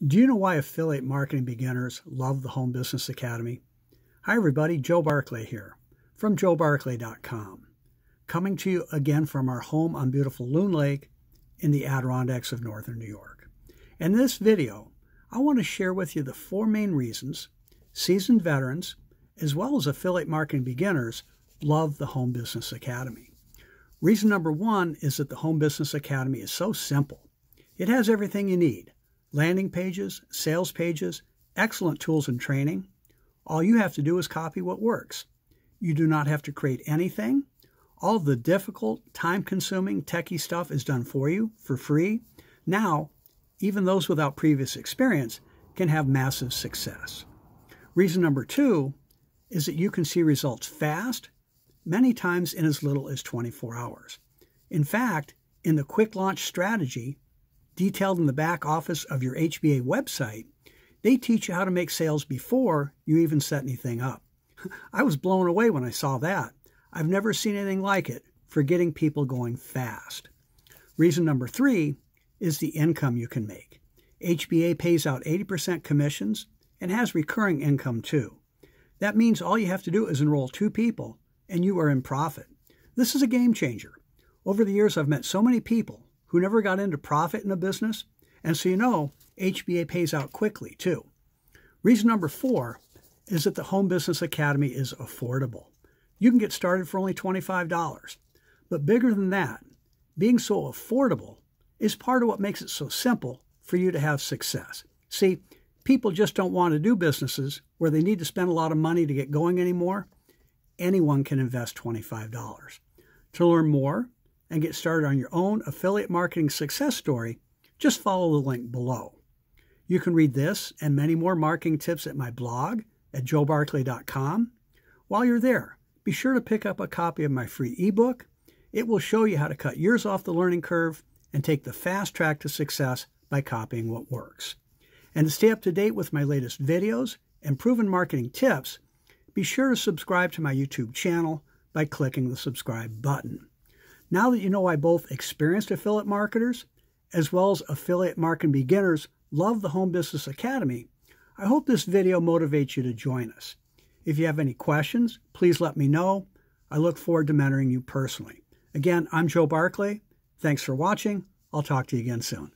Do you know why affiliate marketing beginners love the Home Business Academy? Hi everybody, Joe Barclay here from joebarclay.com, coming to you again from our home on beautiful Loon Lake in the Adirondacks of northern New York. In this video, I want to share with you the 4 main reasons seasoned veterans, as well as affiliate marketing beginners, love the Home Business Academy. Reason number 1 is that the Home Business Academy is so simple. It has everything you need. Landing pages, sales pages, excellent tools and training. All you have to do is copy what works. You do not have to create anything. All of the difficult, time-consuming, techie stuff is done for you for free. Now, even those without previous experience can have massive success. Reason number 2 is that you can see results fast, many times in as little as 24 hours. In fact, in the quick launch strategy, detailed in the back office of your HBA website, they teach you how to make sales before you even set anything up. I was blown away when I saw that. I've never seen anything like it for getting people going fast. Reason number 3 is the income you can make. HBA pays out 80% commissions and has recurring income too. That means all you have to do is enroll 2 people and you are in profit. This is a game changer. Over the years, I've met so many people who never got into profit in a business, and so you know HBA pays out quickly too. Reason number 4 is that the Home Business Academy is affordable. You can get started for only $25. But bigger than that, being so affordable is part of what makes it so simple for you to have success. See, people just don't want to do businesses where they need to spend a lot of money to get going anymore. Anyone can invest $25. To learn more and get started on your own affiliate marketing success story, just follow the link below. You can read this and many more marketing tips at my blog at joebarclay.com. While you're there, be sure to pick up a copy of my free ebook. It will show you how to cut years off the learning curve and take the fast track to success by copying what works. And to stay up to date with my latest videos and proven marketing tips, be sure to subscribe to my YouTube channel by clicking the subscribe button. Now that you know why both experienced affiliate marketers as well as affiliate marketing beginners love the Home Business Academy, I hope this video motivates you to join us. If you have any questions, please let me know. I look forward to mentoring you personally. Again, I'm Joe Barclay. Thanks for watching. I'll talk to you again soon.